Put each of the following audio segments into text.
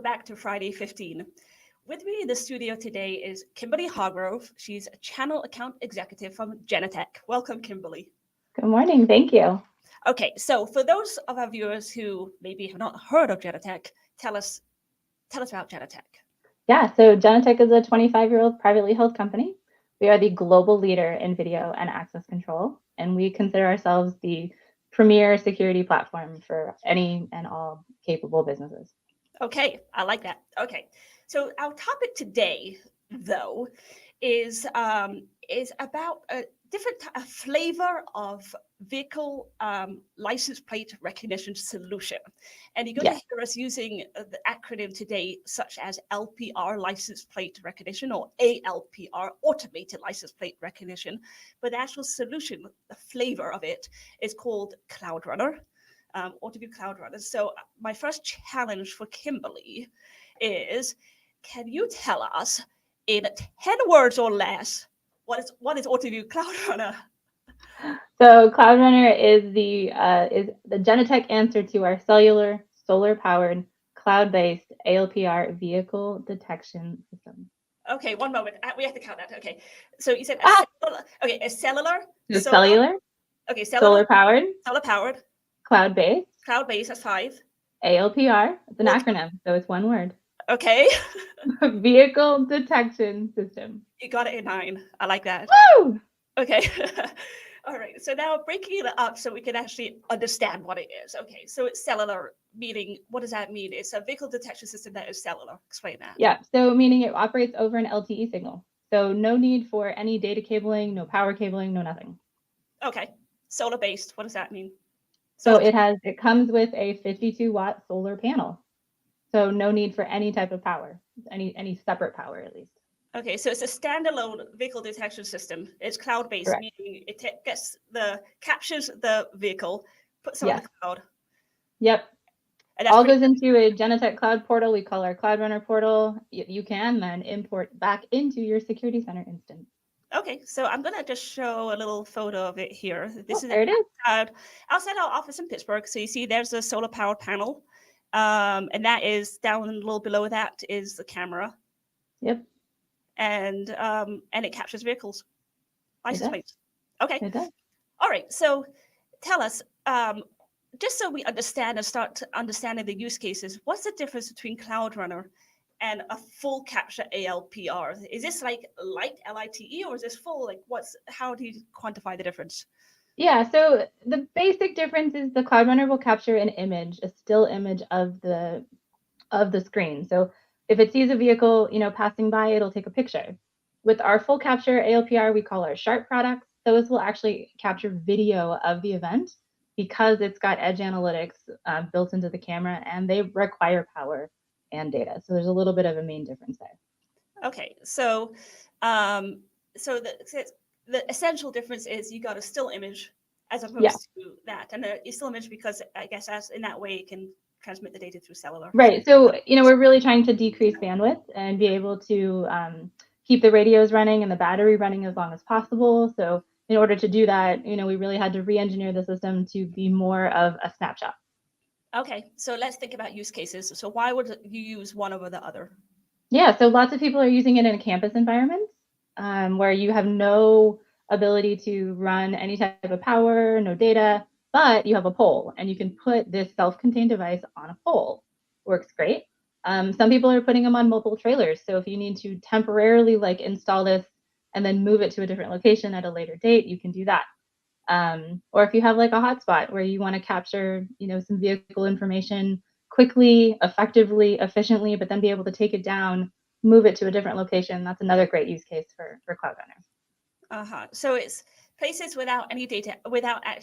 back to Friday 15. With me in the studio today is Kimberly Hargrove. She's a channel account executive from Genetec. Welcome, Kimberly. Good morning. Thank you. Okay, so for those of our viewers who maybe have not heard of Genetec, tell us about Genetec. Yeah, so Genetec is a 25-year-old privately held company. We are the global leader in video and access control, and we consider ourselves the premier security platform for any and all capable businesses. Okay, I like that. Okay, so our topic today, though, is about a flavor of vehicle license plate recognition solution, and you're going to hear us using the acronym today, such as LPR, license plate recognition, or ALPR, automated license plate recognition. But the actual solution, the flavor of it, is called CloudRunner. Autoview CloudRunner. So my first challenge for Kimberly is, can you tell us in 10 words or less, what is Autoview CloudRunner? So CloudRunner is the Genetec answer to our cellular, solar-powered, cloud-based ALPR vehicle detection system. Okay, one moment. We have to count that. Okay, so you said a cellular. Cellular. Okay, cellular. Solar-powered. Cloud-based. Cloud-based, that's 5. ALPR, it's an acronym, so it's one word. Okay. Vehicle detection system. You got it in 9. I like that. Woo! Okay. All right. So now breaking it up so we can actually understand what it is. Okay. So it's cellular, meaning, what does that mean? It's a vehicle detection system that is cellular. Explain that. Yeah. So meaning it operates over an LTE signal. So no need for any data cabling, no power cabling, no nothing. Okay. Solar based. What does that mean? So it comes with a 52-watt solar panel. So no need for any type of power, any separate power at least. Okay, so it's a standalone vehicle detection system. It's cloud-based, meaning it captures the vehicle, puts it on the cloud. Yep. All goes into a Genetec cloud portal. We call our CloudRunner portal. You can then import back into your security center instance. Okay, so I'm going to just show a little photo of it here. This is there it is. Outside our office in Pittsburgh. So you see there's a solar powered panel. And that is down a little below that is the camera. Yep. And it captures vehicles. License plates. Okay. It does. All right. So tell us, just so we understand and start understanding the use cases, what's the difference between CloudRunner and a full capture ALPR? Is this like light LITE, or is this full? Like, how do you quantify the difference? Yeah, so the basic difference is the CloudRunner will capture an image, a still image of the screen. So if it sees a vehicle, passing by, it'll take a picture. With our full capture ALPR, we call our Sharp products. Those will actually capture video of the event because it's got edge analytics built into the camera, and they require power and data. So there's a little bit of a main difference there. Okay, so the essential difference is you got a still image as opposed to that, and a still image because I guess in that way it can transmit the data through cellular. Right. So we're really trying to decrease bandwidth and be able to keep the radios running and the battery running as long as possible. So in order to do that, we really had to re-engineer the system to be more of a snapshot. Okay, so let's think about use cases. So why would you use one over the other? Yeah, so lots of people are using it in a campus environment where you have no ability to run any type of power, no data, but you have a pole and you can put this self-contained device on a pole. Works great. Some people are putting them on mobile trailers. So if you need to temporarily install this and then move it to a different location at a later date, you can do that. Or if you have a hotspot where you want to capture, some vehicle information quickly, effectively, efficiently, but then be able to take it down, move it to a different location. That's another great use case for CloudRunner. So it's places without any data,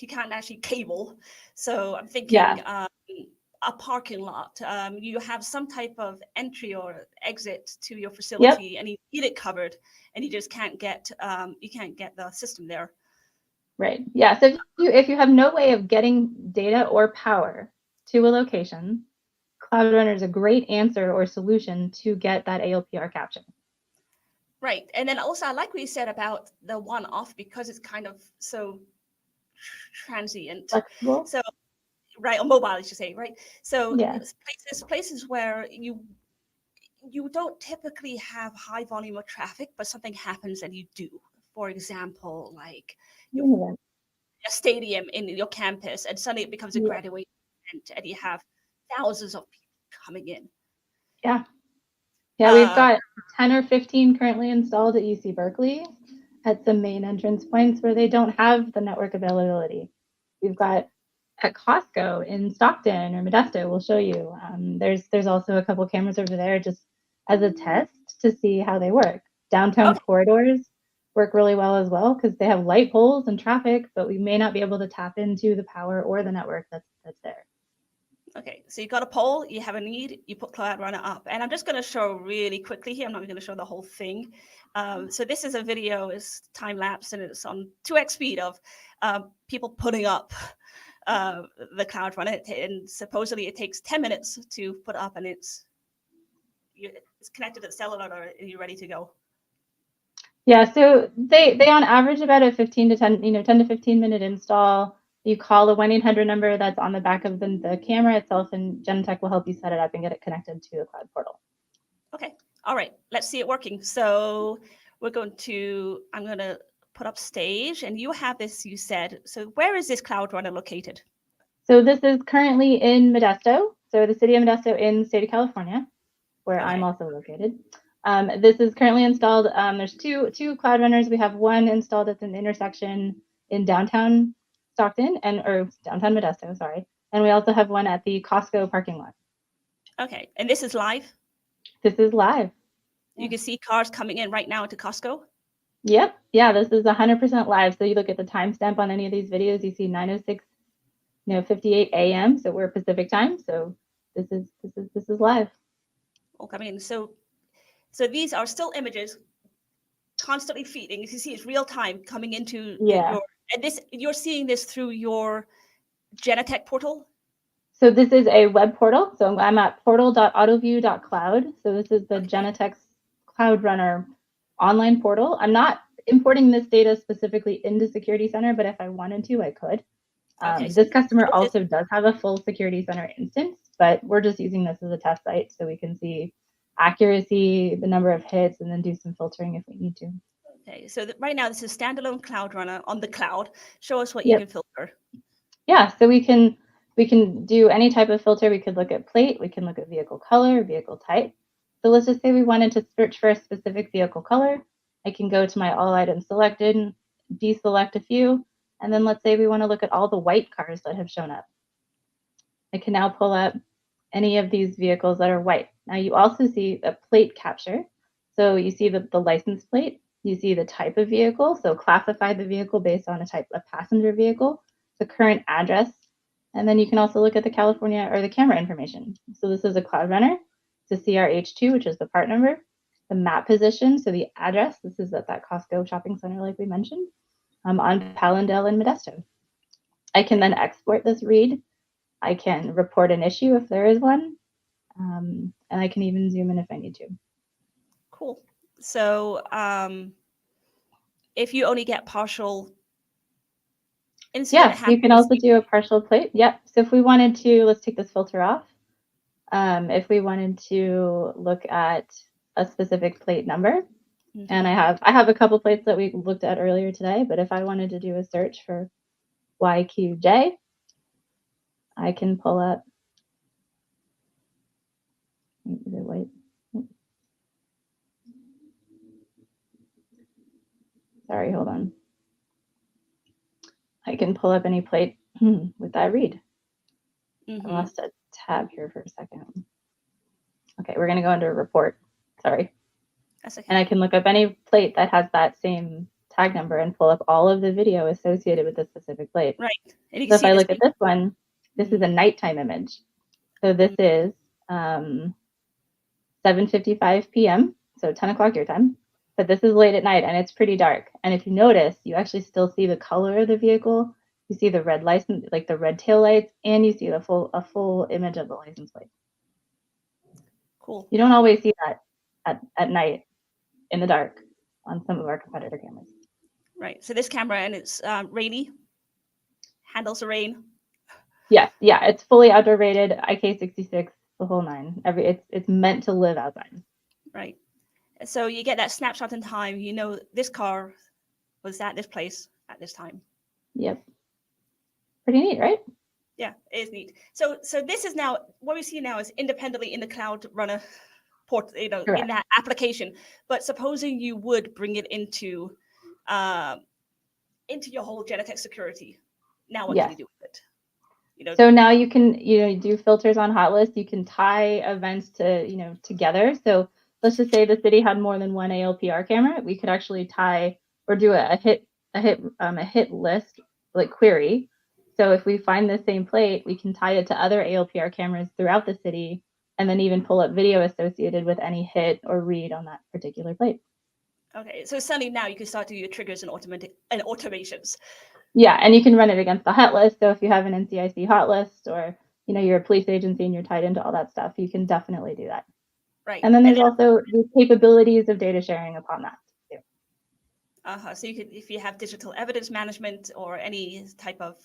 you can't actually cable. So I'm thinking a parking lot. You have some type of entry or exit to your facility, and you need it covered, and you just can't get the system there. Right. Yeah. So if you have no way of getting data or power to a location, CloudRunner is a great answer or solution to get that ALPR capture. Right. And then also I like what you said about the one-off because it's kind of so transient. Flexible. So, right, or mobile, I should say, right? So places where you you don't typically have high volume of traffic, but something happens and you do. For example, like you Yeah. a stadium in your campus, and suddenly it becomes a Yeah. graduation event, and you have thousands of people coming in. Yeah. Yeah, we've got 10 or 15 currently installed at UC Berkeley at the main entrance points where they don't have the network availability. We've got at Costco in Stockton or Modesto, we'll show you. There's also a couple cameras over there just as a test to see how they work. Downtown Okay. corridors work really well as well because they have light poles and traffic, but we may not be able to tap into the power or the network that's there. Okay, so you got a poll, you have a need, you put CloudRunner up. And I'm just going to show really quickly here. I'm not going to show the whole thing. So this is a video, it's time lapse, and it's on 2x speed of people putting up the CloudRunner. And supposedly it takes 10 minutes to put up, and it's connected to the cellular, or are you ready to go? Yeah, so they on average about a 10 to 15 minute install. You call the 1-800 number that's on the back of the camera itself, and Genetec will help you set it up and get it connected to the cloud portal. Okay, all right, let's see it working. So I'm going to put up stage, and you have this, you said. So where is this CloudRunner located? So this is currently in Modesto, so the city of Modesto in the state of California, where I'm also located. This is currently installed. There's two CloudRunners. We have one installed at an intersection in downtown Stockton or downtown Modesto, sorry. And we also have one at the Costco parking lot. Okay, and this is live? This is live. You can see cars coming in right now into Costco? Yep. Yeah, this is 100% live. So you look at the timestamp on any of these videos, you see 9:06, 58 a.m. So we're Pacific time. So this is live. Oh, coming in. So these are still images constantly feeding. You can see it's real time coming into your, and this, you're seeing this through your Genetec portal? So this is a web portal. So I'm at portal.autoview.cloud. So this is the Genetec's CloudRunner online portal. I'm not importing this data specifically into Security Center, but if I wanted to, I could. This customer also does have a full Security Center instance, but we're just using this as a test site so we can see accuracy, the number of hits, and then do some filtering if we need to. Okay, so right now this is standalone CloudRunner on the cloud. Show us what you can filter. Yeah, so we can do any type of filter. We could look at plate, we can look at vehicle color, vehicle type. So let's just say we wanted to search for a specific vehicle color. I can go to my all items selected, deselect a few, and then let's say we want to look at all the white cars that have shown up. I can now pull up any of these vehicles that are white. Now you also see a plate capture. So you see the license plate, you see the type of vehicle, so classify the vehicle based on a type of passenger vehicle, the current address, and then you can also look at the California or the camera information. So this is a CloudRunner, it's a CRH2, which is the part number, the map position, so the address, this is at that Costco shopping center like we mentioned, on Palindale and Modesto. I can then export this read. I can report an issue if there is one, and I can even zoom in if I need to. Cool. So if you only get partial incident, yeah, you can also do a partial plate. Yep. So if we wanted to, let's take this filter off. If we wanted to look at a specific plate number, and I have a couple plates that we looked at earlier today, but if I wanted to do a search for YQJ, I can pull up. Wait. Sorry, hold on. I can pull up any plate with that read. I lost a tab here for a second. Okay, we're going to go into report. Sorry. That's okay. And I can look up any plate that has that same tag number and pull up all of the video associated with this specific plate. Right. And you so can see if I look at this one, this is a nighttime image. So this is 7:55 p.m., so 10 o'clock your time. But this is late at night and it's pretty dark. And if you notice, you actually still see the color of the vehicle. You see the red license, like the red tail lights, and you see a full image of the license plate. Cool. You don't always see that at night in the dark on some of our competitor cameras. Right. So this camera, and it's rainy, handles the rain. Yes. Yeah. It's fully outdoor rated, IK66, the whole nine. It's meant to live outside. Right. So you get that snapshot in time. You know, this car was at this place at this time. Yep. Pretty neat, right? Yeah, it is neat. So this is now what we see now is independently in the CloudRunner port, you know, in Correct. that application. But supposing you would bring it into your whole Genetec security, now what can Yes. you do with it? You know, So now you can, do filters on hot lists. You can tie events to, together. So let's just say the city had more than one ALPR camera. We could actually tie or do a hit list like query. So if we find the same plate, we can tie it to other ALPR cameras throughout the city, and then even pull up video associated with any hit or read on that particular plate. okay, so suddenly now you can start to do your triggers and automations. Yeah, and you can run it against the hot list. So if you have an NCIC hot list, or you're a police agency and you're tied into all that stuff, you can definitely do that. Right. And then there's also the capabilities of data sharing upon that too. So you could, if you have digital evidence management or any type of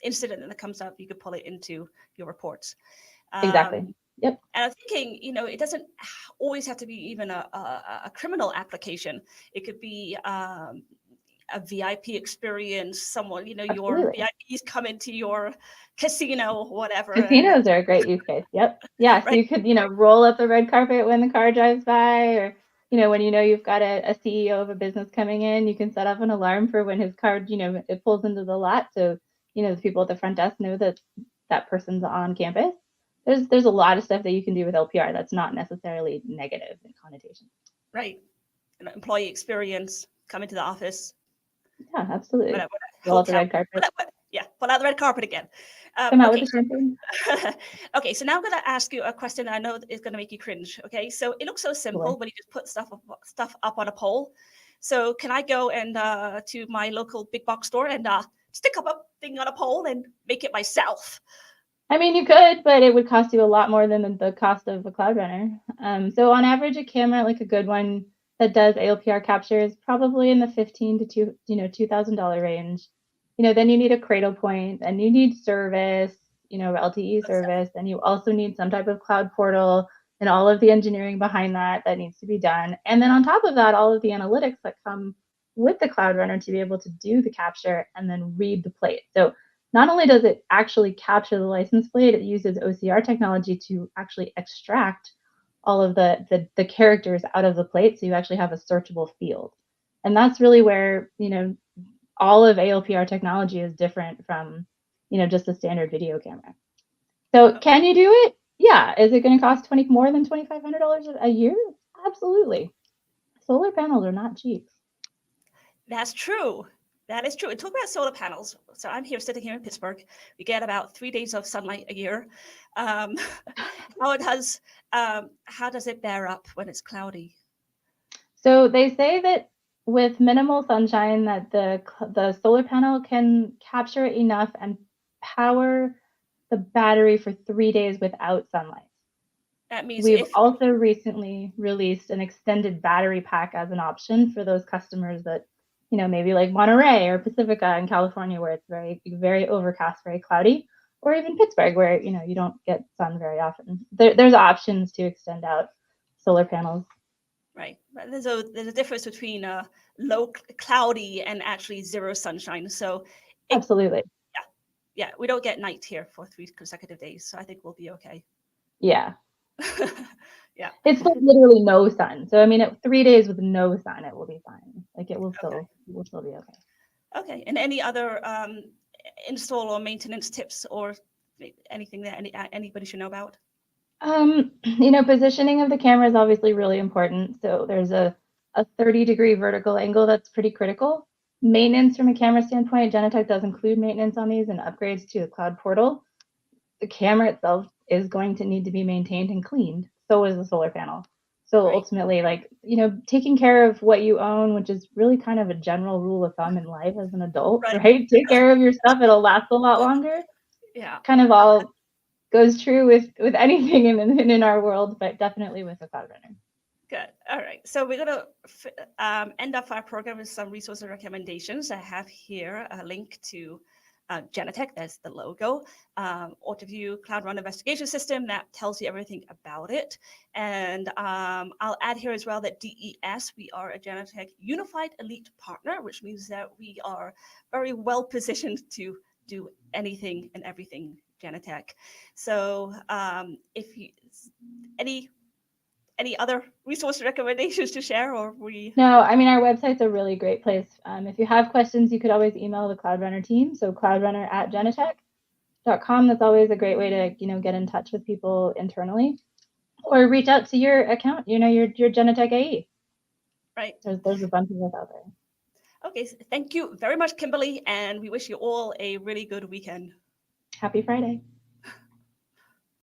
incident that comes up, you could pull it into your reports. Exactly. Yep. And I'm thinking, it doesn't always have to be even a criminal application. It could be a VIP experience. Someone, your Absolutely. VIPs come into your casino, whatever. Casinos are a great use case. Yep. Yeah. So Right. you could, roll up the red carpet when the car drives by, or, when you've got a CEO of a business coming in, you can set up an alarm for when his car, it pulls into the lot. So, the people at the front desk know that that person's on campus. There's a lot of stuff that you can do with LPR that's not necessarily negative in connotation. Right. Employee experience, come into the office. Yeah, absolutely. Roll out the red carpet. Pull out the red carpet again. Come out with the champagne. Okay, so now I'm going to ask you a question I know is going to make you cringe. Okay, so it looks so simple, but you just put stuff up on a pole. So can I go and to my local big box store and stick up a thing on a pole and make it myself? I mean, you could, but it would cost you a lot more than the cost of a CloudRunner. So on average, a camera, like a good one that does ALPR capture, is probably in the $1,500 to $2,000 range. Then you need a cradle point, and you need service, LTE service, and you also need some type of cloud portal and all of the engineering behind that needs to be done. And then on top of that, all of the analytics that come with the CloudRunner to be able to do the capture and then read the plate. So not only does it actually capture the license plate, it uses OCR technology to actually extract all of the characters out of the plate, so you actually have a searchable field. And that's really where, all of ALPR technology is different from, just a standard video camera. So can you do it? Yeah. Is it going to cost more than $2,500 a year? Absolutely. Solar panels are not cheap. That's true. That is true. And talk about solar panels. So I'm sitting here in Pittsburgh. We get about 3 days of sunlight a year. How does it bear up when it's cloudy? So they say that with minimal sunshine, that the solar panel can capture enough and power the battery for 3 days without sunlight. That means we've also recently released an extended battery pack as an option for those customers that, maybe like Monterey or Pacifica in California, where it's very, very overcast, very cloudy, or even Pittsburgh, where, you don't get sun very often. There's options to extend out solar panels. Right. There's a difference between low cloudy and actually zero sunshine. So absolutely. Yeah. We don't get night here for 3 consecutive days. So I think we'll be okay. Yeah. Yeah. It's like literally no sun. So I mean, 3 days with no sun, it will be fine. Like it will still be okay. Okay. And any other install or maintenance tips or anything that anybody should know about? Positioning of the camera is obviously really important. So there's a 30-degree vertical angle that's pretty critical. Maintenance from a camera standpoint, Genetec does include maintenance on these and upgrades to the cloud portal. The camera itself is going to need to be maintained and cleaned. So is the solar panel. So Right. ultimately, taking care of what you own, which is really kind of a general rule of thumb in life as an adult, right? Take care of your stuff. It'll last a lot longer. Yeah. Kind of all goes true with anything in our world, but definitely with a CloudRunner. Good. All right. So we're going to end up our program with some resource recommendations. I have here a link to Genetec, that's the logo, AutoView CloudRunner investigation system that tells you everything about it. And I'll add here as well that DES, we are a Genetec Unified Elite Partner, which means that we are very well positioned to do anything and everything Genetec. So if you, any other resource recommendations to share, or we? No, I mean, our website's a really great place. If you have questions, you could always email the CloudRunner team. So cloudrunner@genetec.com. That's always a great way to, get in touch with people internally, or reach out to your account, your Genetec AE. Right. There's a bunch of us out there. Okay, so thank you very much, Kimberly, and we wish you all a really good weekend. Happy Friday.